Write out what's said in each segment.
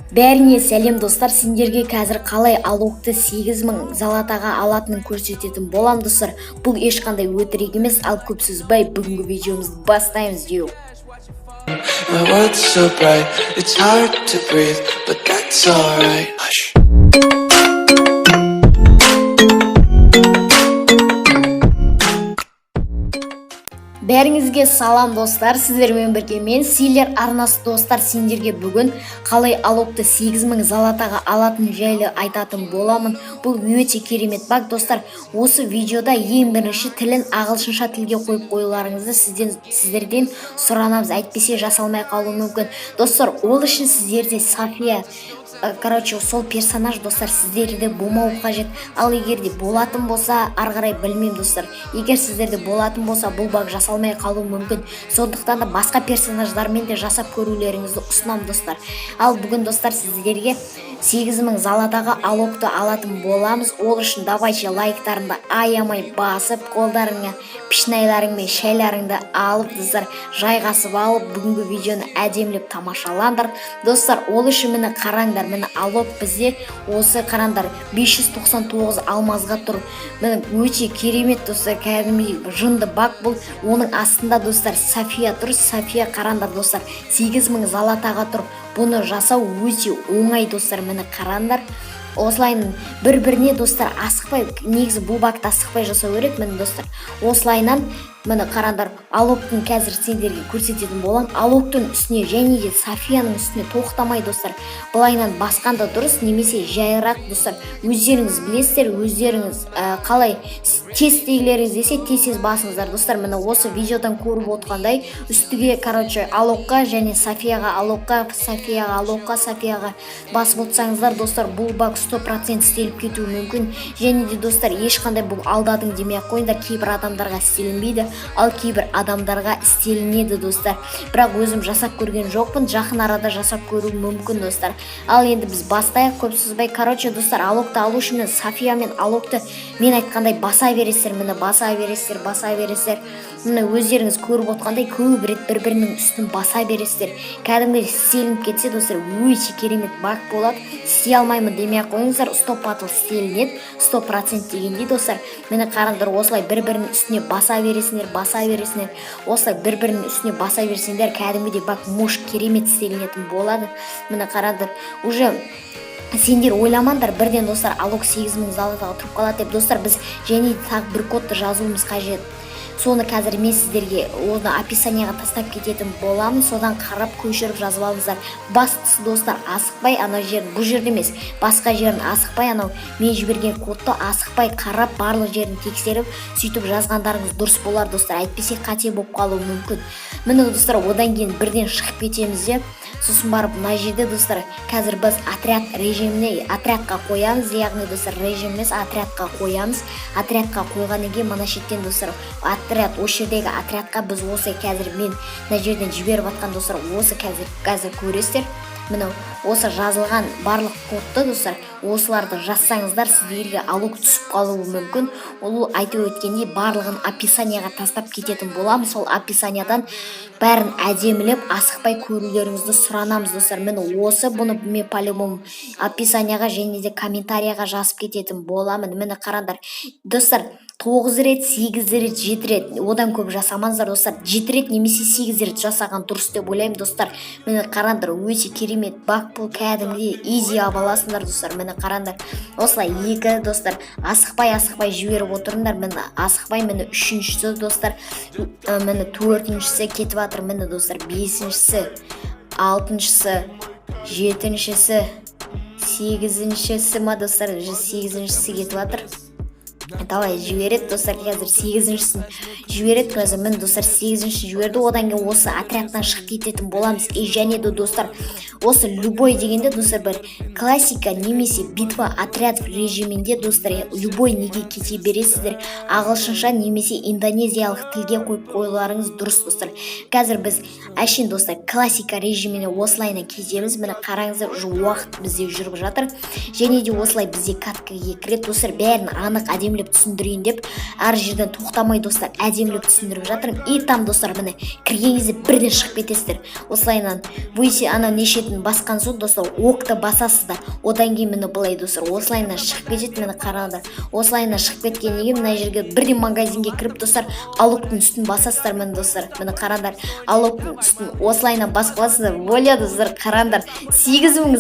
Бәріне сәлем достар, сендерге қазір қалай алокты 8000 залатаға алатынын көрсететін болам достар. Бұл ешқандай өтірік емес, ал көп сөзбай бүгінгі видеомызды бастаймыз деу. My world's so bright, it's hard to breathe, but that's alright. Hush. Бәріңізге салам достар, сіздермен бірге мен Силер арнасы достар. Сендерге бүгін қалай алокты 8000 залатаға алатын жайлы айтатын боламын. Бұл өте керемет баг достар. Осы видеода ең бірінші тілін ағылшынша тілге қойып қоюларыңызды сіздерден сұранамыз, әйтпесе жасалмай қалуы мүмкін. Достар, ол үшін сіздерде София, сол персонаж достар сіздерде болмау қажет. Ал егер де болатын болса, ары қарай білмеймін достар. Егер сіздерде болатын болса, бұл баг жасалмай қалуы мүмкін. Сондықтан да басқа персонаждармен де жасап көрулеріңізді ұсынамын достар. Ал бүгін достар сіздерге 8000 залатаға алокты алатын боламыз. Ол үшін давайте лайктарыңды аямай басып, қолдарыңа пішнайларың мен шайларыңды алып достар, жайғасып алып, бүгінгі видеоны әдемілеп тамашалаңдар. Достар, ол үшін мені қараңдар, мені алок бізде осы қараңдар 599 алмазға тұр. Мені өте керемет достар, кәдімгі жынды баг бұл. Оның астында достар София тұр. София қараңдар достар, 8000 залатаға тұр. Бұны жасау өте оңай достар, мені қараңдар. Осылайын бір-біріне достар асықпай, негізі бұл багты асықпай жасау керек мені достар. Осылайынан мені қарандар, алоктың қазір сендерге көрсететін болам. Алоктың үстіне және де Софияның үстіне тоқтамай достар, бұлайынан басқанда дұрыс, немесе жайырақ достар. Өздеріңіз білесіздер, өздеріңіз қалай тестейлеріңіз десе тез басыңыздар достар. Мені осы видеодан көріп отқандай үстіге алокқа және Софияға алокқа, Софияға басып отсаңыздар достар, бұл баг 100% істеліп кетуі мүмкін. Және де достар, ешқандай бұл алдадың демей қойыңдар, кейбір адамдарға істелінбейді, ал кейбір адамдарға істелінеді достар. Бірақ өзім жасап көрген жоқпын, жақын арада жасап көру мүмкін достар. Ал енді біз бастайық, көп сөзбай. Достар, алокты алу үшін София мен алокты мен айтқандай баса бересіздер, мені баса бересіздер. Мені өздеріңіз көріп отқандай көп рет бір-бірінің үстін баса бересіздер. Кәдімгі істелініп кетсе достар, өте керемет баг болады. Істей алмаймын демей қойыңыздар, 100% істелінеді, 100% дегендей достар. Мені қараңдар, осылай бір-бірінің үстіне баса бересіңдер. Осылай бір-бірінің үстіне баса берсеңдер, кәдімгідей баг мұш керемет істелінетін болады. Мені қараңдар, уже сендер ойламаңдар бірден достар алок 8000 залатаға тұрып қалады деп достар. Біз және тағы бір кодты жазуымыз қажет. Соны қазір мен сіздерге оны описанияға тастап кететін боламын. Содан қарап көшіріп жазып алыңыздар. Бастысы достар, асықпай ана жерін, бұл жерде емес, басқа жерін асықпай, анау мен жіберген кодты асықпай қарап, барлық жерін тексеріп, сөйтіп жазғандарыңыз дұрыс болар достар. Әйтпесе қате болып қалуы мүмкін. Міне достар, одан кейін бірден шығып кетеміз де, сосын барып мына жерде достар, қазір біз отряд режиміне отрядқа қоямыз, яғни достар режим емес, отрядқа қоямыз. Отрядқа қойғаннан кейін мына шеттен достар, отряд, осы жердегі отрядқа біз осы қазір мен мына жерден жіберіп жатқан достар, осы қазір көресіздер. Міне осы жазылған барлық кодты достар, осыларды жазсаңыздар сіздерге алок түсіп қалуы мүмкін. Ол айтып өткендей барлығын описанияға тастап кететін боламын. Сол описаниядан бәрін әдемілеп асықпай көрулеріңізді сұранамыз достар. Міне осы бұны мен по-любому описанияға және де комментарияға жазып кететін боламын. Міне қараңдар достар, 9 рет, 8 рет, 7 рет, одан көп жасамаңыздар достар. 7 рет немесе 8 рет жасаған дұрыс деп ойлаймын достар. Мені қараңдар, өте керемет баг бұл, кәдімгідей изи абаласыңдар достар. Мені қараңдар, осылай екі достар, асықпай жіберіп отырыңдар. Мені асықпай, мені үшіншісі достар, мені төртіншісі кетіп жатыр, мені достар, бесіншісі, алтыншысы, жетіншісі, сегізіншісі ма достар, сегізіншісі кетіп жатыр. Давай жіберет достар, қазір 8-шісін жіберет. Қазір мен достар 8-ші жіберді. Одан кейін осы отрядтан шығып кететін боламыз. Және де достар, осы любой дегенде достар бір классика немесе битва отряд режимінде достар, любой неге кете бересіздер. Ағылшынша немесе индонезиялық тілге қойып қоюларыңыз дұрыс достар. Қазір біз әшейін достар классика режиміне осылайына кетеміз. Міне қараңыздар, уақыт бізде жүріп жатыр. Және де осылай бізде каткаға кіреді достар. Бәрін анық әдемілеп түсіндірейін деп әр жерден тоқтамай достар әдемілеп түсіндіріп жатырмын. И там достар міне кірген кезде бірден шығып кетесіздер. Осылайынан войси ана нешетін басқан соң достар окты басасыздар. Одан кейін міне былай достар осылайынан шығып кетеді. Міне қараңдар. Осылайынан шығып кеткеннен кейін мына жерге бірден магазинге кіріп достар алоктың үстін басасыздар. Міне достар міне қараңдар. Алоктың үстін осылайынан басып аласыздар. Воля достар қараңдар. 8000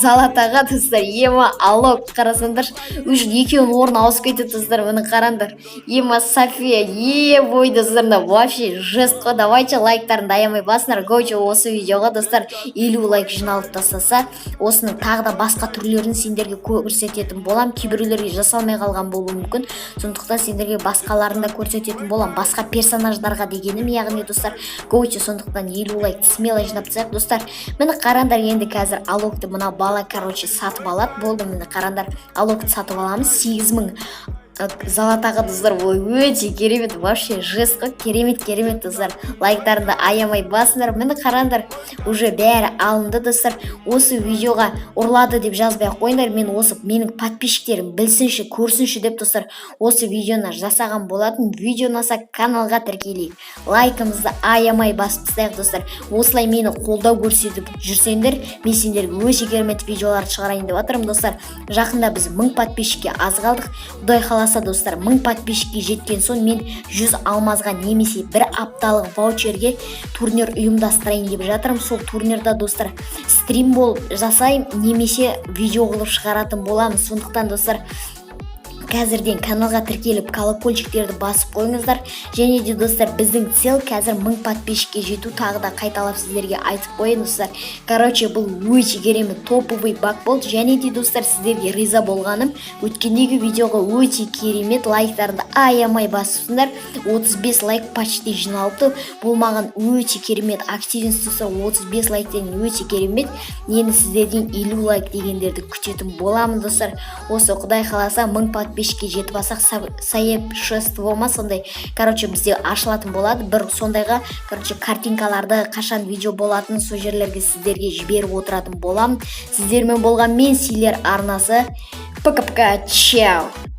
золотаға достар. Ема алок қарасаңдар. Уже екеуінің орны ауысып кетеді достар. Міне қараңдар. Ема София. Бой достар. Вообще жест қой. Давайте лайктарын аямай басыңдар. Гоучо осы видеоға достар 50 лайк жиналып тастаса, осының тағы да басқа түрлерін сендерге көрсететін болам. Кейбіреулерге жасалмай қалған болуы мүмкін. Сондықтан сендерге басқаларын да көрсететін болам. Басқа персонаждарға дегенім, яғни достар, гоучо сондықтан 50 лайк смело жинап тастайық достар. Міне қараңдар, енді қазір алокты мына бала сатып алады. Болды, міне қараңдар, алокты сатып аламыз 8000 золотаға достар. Өте керемет, вообще жест қой. Керемет достар. Лайктарында аямай басыңдар. Міне қараңдар, уже бәрі алынды достар. Осы видеоға ұрлады деп жазбай қойыңдар. Мен осы менің подписчиктерім білсінші, көрсінші деп достар осы видеоны жасаған болатын. Видео ұнаса каналға тіркелейік. Лайкымызды аямай басып тастайық достар. Осылай мені қолдау көрсетіп жүрсеңдер, мен сендерге өте керемет видеоларды шығарайын деп жатырмын достар. Жақында біз 1000 подписчикке аз қалдық. Құдай қаласа достар 1000 подписчикке жеткен соң мен 100 алмазға немесе бір апталық ваучерге турнир ұйымдастырайын деп жатырмын. Сол турнирда достар стрим болып жасайым немесе видео қылып шығаратын боламыз. Сондықтан достар қазірден каналға тіркеліп колокольчиктерді басып қойыңыздар. Және де достар біздің цел қазір 1000 подписчикке жету. Тағы да қайталап сіздерге айтып қойын достар. Короче, бұл өте керемет топовый баг болды. Және де достар сіздерге риза болғаным. Өткендегі видеоға өте керемет лайктарында аямай басыпсыңдар. 35 лайк почти жиналыпты. Бұл маған өте керемет активность достар. 35 лайктен өте керемет. Енді сіздерден 50 лайк дегендерді күтетін боламын достар. Осы құдай қаласа 1000 подписчикке жетіп алсақ сообществома сондай короче бізде ашылатын болады. Бір сондайға короче картинкаларды қашан видео болатын сол жерлерге сіздерге жіберіп отыратын болам. Сіздермен болған мен Силер арнасы. Пока-пока, чао.